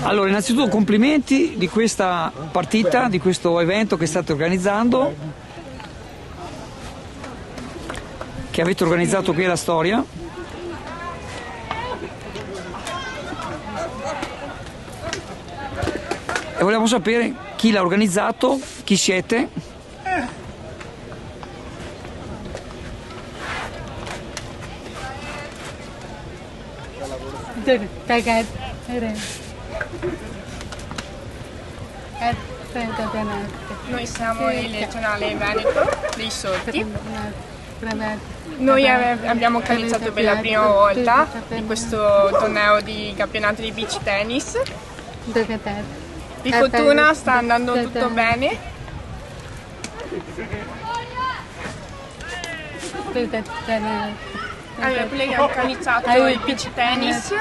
Allora, innanzitutto complimenti di questa partita, di questo evento che state organizzando, che avete organizzato qui alla Storia. E vogliamo sapere chi l'ha organizzato, chi siete. Noi siamo il Regionale Veneto dei Sordi. Noi abbiamo organizzato per la prima volta in questo torneo di campionato di beach tennis. Di fortuna sta andando tutto bene. Allora, quelli che hanno organizzato il beach tennis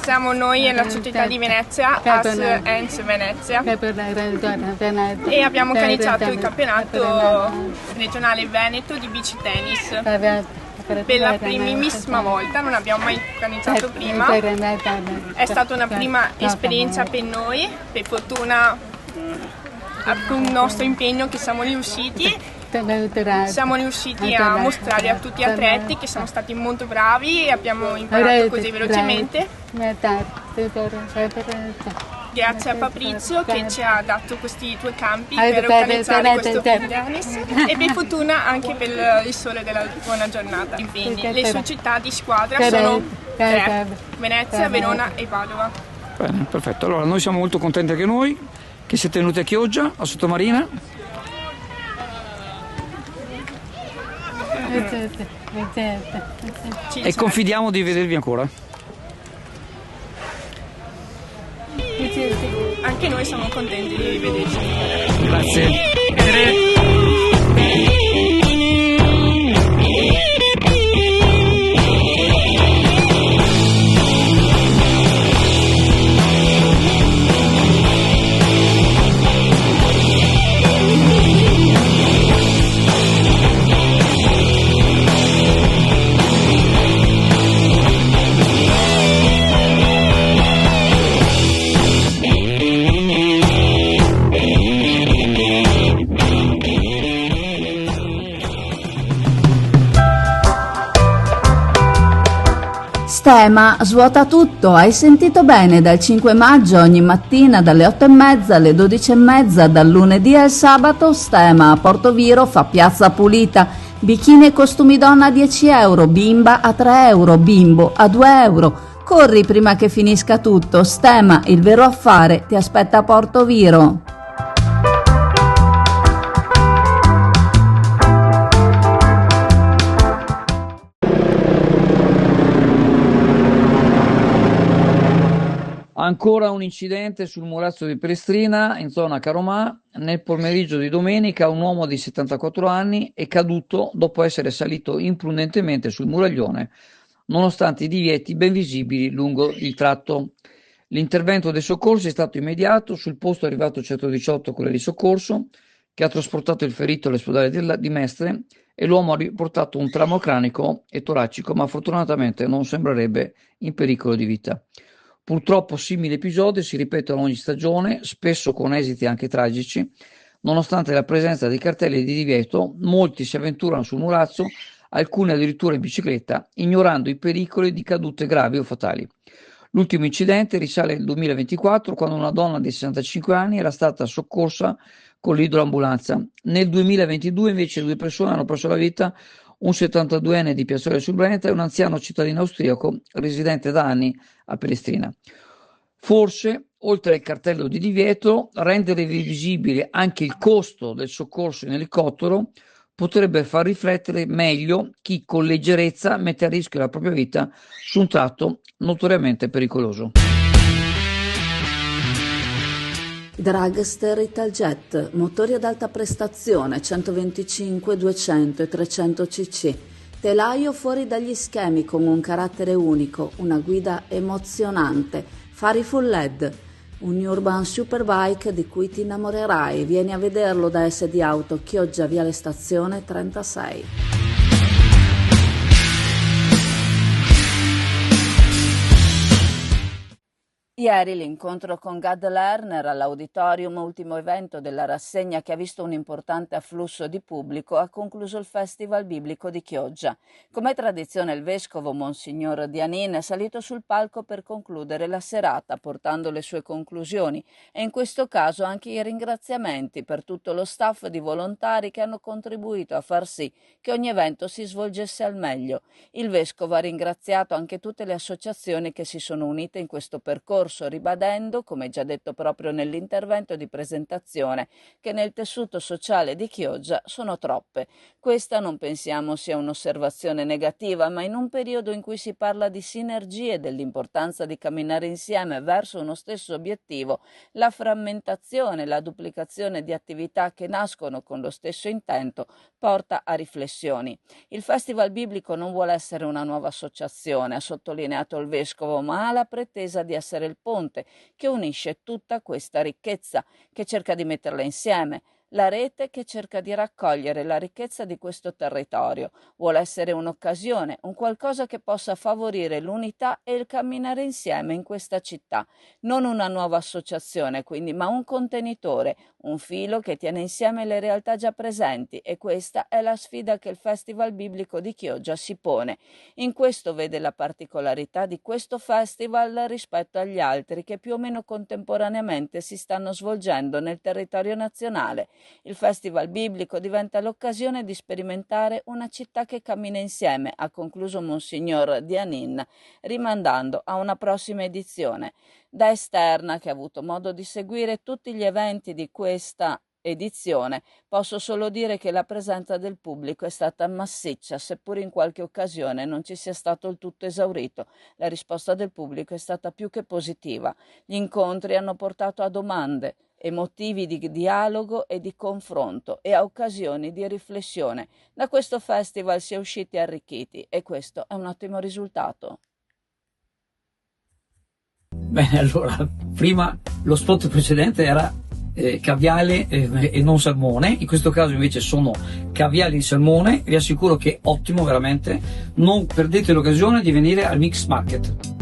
siamo noi e la città di Venezia, AS ENS Venezia, e abbiamo organizzato il campionato regionale Veneto di beach tennis per la primissima volta, non abbiamo mai organizzato prima, è stata una prima esperienza per noi, per fortuna con il nostro impegno che siamo riusciti a mostrare a tutti gli atleti che siamo stati molto bravi e abbiamo imparato così velocemente. Grazie a Fabrizio che ci ha dato questi 2 campi per organizzare questo tennis e per fortuna anche per il sole della buona giornata. Quindi le società di squadra sono 3: Venezia, Verona e Padova. Bene, perfetto. Allora, noi siamo molto contenti anche noi che siete venuti a Chioggia, a Sottomarina. E confidiamo di vedervi ancora. Anche noi siamo contenti di rivederci. Grazie. Stema svuota tutto, hai sentito bene? Dal 5 maggio ogni mattina dalle 8:30 alle 12:30, dal lunedì al sabato, Stema a Portoviro fa piazza pulita. Bikini e costumi donna a 10 euro, bimba a 3 euro, bimbo a 2 euro. Corri prima che finisca tutto, Stema, il vero affare, ti aspetta a Portoviro. Ancora un incidente sul murazzo di Pelestrina, in zona Caromà. Nel pomeriggio di domenica un uomo di 74 anni è caduto dopo essere salito imprudentemente sul muraglione, nonostante i divieti ben visibili lungo il tratto. L'intervento dei soccorsi è stato immediato, sul posto è arrivato il 118 con di soccorso, che ha trasportato il ferito all'ospedale di Mestre e l'uomo ha riportato un trauma cranico e toracico, ma fortunatamente non sembrerebbe in pericolo di vita. Purtroppo simili episodi si ripetono ogni stagione, spesso con esiti anche tragici. Nonostante la presenza di cartelli di divieto, molti si avventurano sul murazzo, alcuni addirittura in bicicletta, ignorando i pericoli di cadute gravi o fatali. L'ultimo incidente risale al 2024, quando una donna di 65 anni era stata soccorsa con l'idroambulanza. Nel 2022 invece 2 persone hanno perso la vita, un 72enne di Piazzale sul Brenta e un anziano cittadino austriaco residente da anni a Pelestrina. Forse, oltre al cartello di divieto, rendere visibile anche il costo del soccorso in elicottero potrebbe far riflettere meglio chi con leggerezza mette a rischio la propria vita su un tratto notoriamente pericoloso. Dragster Italjet, motori ad alta prestazione 125, 200 e 300 cc, telaio fuori dagli schemi con un carattere unico, una guida emozionante, fari full LED, un Urban Superbike di cui ti innamorerai. Vieni a vederlo da SD Auto, Chioggia, Viale Stazione 36. Ieri l'incontro con Gad Lerner all'Auditorium, ultimo evento della rassegna che ha visto un importante afflusso di pubblico, ha concluso il Festival Biblico di Chioggia. Come tradizione il vescovo Monsignor Dianin è salito sul palco per concludere la serata portando le sue conclusioni e in questo caso anche i ringraziamenti per tutto lo staff di volontari che hanno contribuito a far sì che ogni evento si svolgesse al meglio. Il vescovo ha ringraziato anche tutte le associazioni che si sono unite in questo percorso, ribadendo, come già detto proprio nell'intervento di presentazione, che nel tessuto sociale di Chioggia sono troppe. Questa non pensiamo sia un'osservazione negativa, ma in un periodo in cui si parla di sinergie e dell'importanza di camminare insieme verso uno stesso obiettivo, la frammentazione, la duplicazione di attività che nascono con lo stesso intento porta a riflessioni. Il Festival Biblico non vuole essere una nuova associazione, ha sottolineato il vescovo, ma ha la pretesa di essere il ponte che unisce tutta questa ricchezza, che cerca di metterla insieme, la rete che cerca di raccogliere la ricchezza di questo territorio. Vuole essere un'occasione, un qualcosa che possa favorire l'unità e il camminare insieme in questa città. Non una nuova associazione, quindi, ma un contenitore, un filo che tiene insieme le realtà già presenti, e questa è la sfida che il Festival Biblico di Chioggia si pone. In questo vede la particolarità di questo festival rispetto agli altri che più o meno contemporaneamente si stanno svolgendo nel territorio nazionale. Il Festival Biblico diventa l'occasione di sperimentare una città che cammina insieme, ha concluso Monsignor Dianin, rimandando a una prossima edizione. Da esterna, che ha avuto modo di seguire tutti gli eventi di questa edizione, posso solo dire che la presenza del pubblico è stata massiccia, seppur in qualche occasione non ci sia stato il tutto esaurito. La risposta del pubblico è stata più che positiva. Gli incontri hanno portato a domande e motivi di dialogo e di confronto e a occasioni di riflessione. Da questo festival si è usciti arricchiti e questo è un ottimo risultato. Bene, allora, prima lo spot precedente era caviale e non salmone, in questo caso invece sono caviali di salmone. Vi assicuro che è ottimo, veramente. Non perdete l'occasione di venire al Mix Market.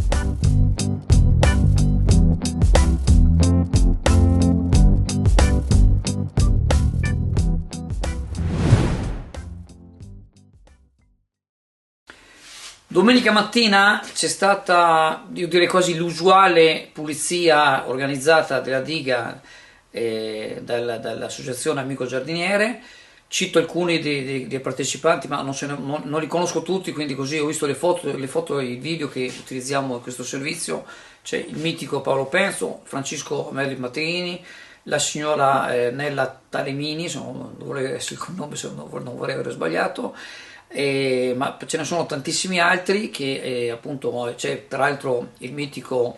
Domenica mattina c'è stata, io direi quasi l'usuale pulizia organizzata della diga dall'associazione Amico Giardiniere. Cito alcuni dei partecipanti, ma non li conosco tutti, quindi così ho visto le foto e i video che utilizziamo in questo servizio. C'è il mitico Paolo Penzo, Francesco Merli Matteini, la signora Nella Talemini, non vorrei essere il cognome, non vorrei aver sbagliato. Ma ce ne sono tantissimi altri che appunto c'è tra l'altro il mitico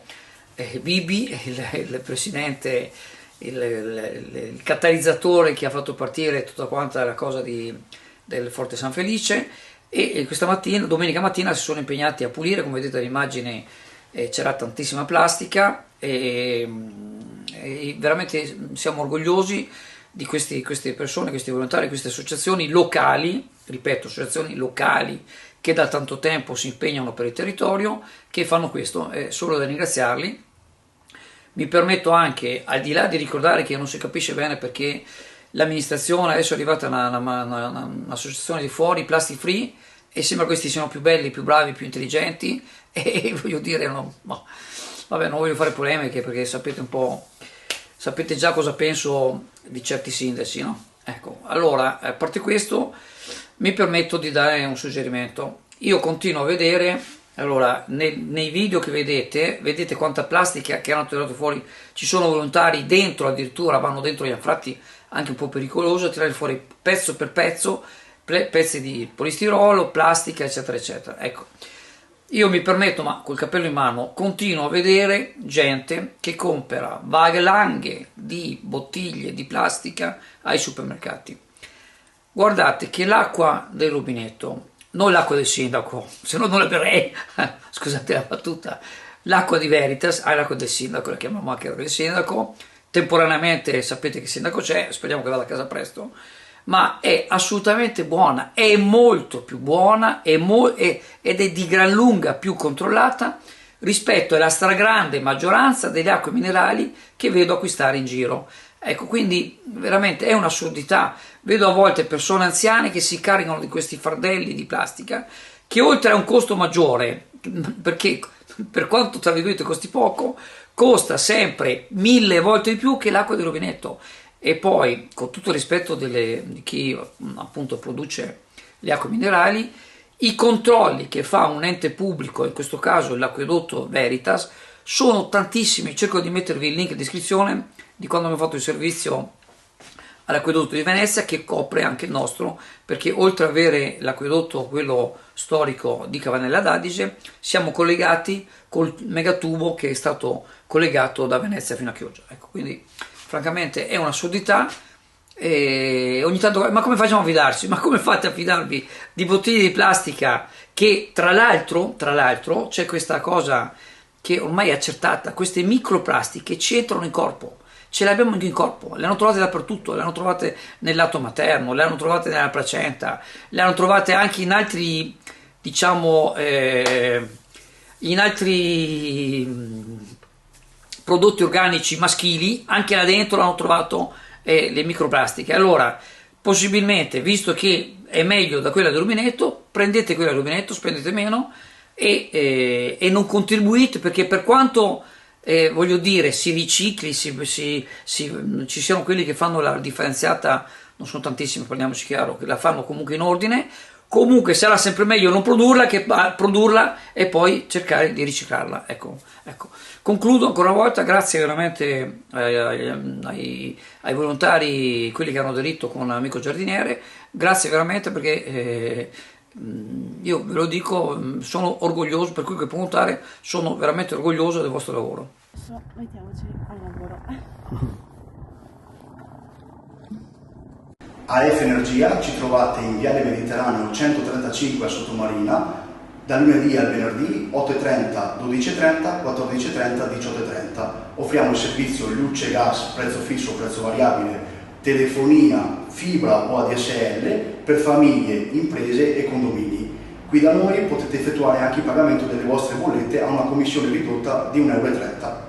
Bibi, il presidente, il catalizzatore che ha fatto partire tutta quanta la cosa del Forte San Felice, e questa mattina, domenica mattina, si sono impegnati a pulire. Come vedete dall'immagine c'era tantissima plastica e veramente siamo orgogliosi di queste persone, questi volontari, queste associazioni locali, ripeto, associazioni locali che da tanto tempo si impegnano per il territorio, che fanno questo. È solo da ringraziarli. Mi permetto anche, al di là di ricordare che non si capisce bene perché l'amministrazione adesso è arrivata un'associazione di fuori, Plastic Free, e sembra che questi siano più belli, più bravi, più intelligenti, e voglio dire, vabbè, non voglio fare polemiche perché sapete già cosa penso di certi sindaci, no? Ecco, allora, a parte questo, mi permetto di dare un suggerimento. Io continuo a vedere, allora, nei video che vedete quanta plastica che hanno tirato fuori. Ci sono volontari dentro, addirittura vanno dentro gli anfratti, anche un po' pericoloso, a tirare fuori pezzo per pezzo, pezzi di polistirolo, plastica, eccetera, eccetera. Ecco, io mi permetto, ma col cappello in mano, continuo a vedere gente che compra valanghe di bottiglie di plastica ai supermercati. Guardate che l'acqua del rubinetto, non l'acqua del sindaco, se no non la berrei, scusate la battuta, l'acqua di Veritas, l'acqua del sindaco, la chiamiamo anche del sindaco, temporaneamente sapete che il sindaco c'è, speriamo che vada a casa presto, ma è assolutamente buona, è molto più buona ed è di gran lunga più controllata rispetto alla stragrande maggioranza delle acque minerali che vedo acquistare in giro. Ecco, quindi veramente è un'assurdità. Vedo a volte persone anziane che si caricano di questi fardelli di plastica che, oltre a un costo maggiore, perché per quanto tra virgolette costi poco, costa sempre 1000 volte di più che l'acqua di rubinetto. E poi, con tutto il rispetto di chi appunto produce le acque minerali, i controlli che fa un ente pubblico, in questo caso l'acquedotto Veritas, sono tantissimi. Cerco di mettervi il link in descrizione di quando abbiamo fatto il servizio all'acquedotto di Venezia, che copre anche il nostro, perché oltre ad avere l'acquedotto, quello storico di Cavanella d'Adige, siamo collegati col megatubo che è stato collegato da Venezia fino a Chioggia. Ecco, quindi francamente è un'assurdità. E ogni tanto, ma come facciamo a fidarci? Ma come fate a fidarvi di bottiglie di plastica che tra l'altro c'è questa cosa che ormai è accertata, queste microplastiche ci entrano in corpo, ce le abbiamo anche in corpo, le hanno trovate dappertutto, le hanno trovate nel lato materno, le hanno trovate nella placenta, le hanno trovate anche in altri, diciamo, in altri prodotti organici maschili, anche là dentro hanno trovato le microplastiche. Allora, possibilmente, visto che è meglio da quella del rubinetto, prendete quella del rubinetto, spendete meno e non contribuite, perché per quanto voglio dire si ricicli, ci siano quelli che fanno la differenziata, non sono tantissimi, parliamoci chiaro, che la fanno comunque in ordine. Comunque sarà sempre meglio non produrla che produrla e poi cercare di riciclarla. Ecco. Concludo ancora una volta, grazie veramente ai volontari, quelli che hanno aderito con l'amico giardiniere, grazie veramente, perché io ve lo dico, sono orgoglioso, per cui che può contare, sono veramente orgoglioso del vostro lavoro. Mettiamoci al lavoro. AF Energia ci trovate in Viale Mediterraneo 135 a Sottomarina, dal lunedì al venerdì 8:30, 12:30, 14:30, 18:30. Offriamo il servizio luce, gas, prezzo fisso, prezzo variabile, telefonia, fibra o ADSL per famiglie, imprese e condomini. Qui da noi potete effettuare anche il pagamento delle vostre bollette a una commissione ridotta di 1,30 €.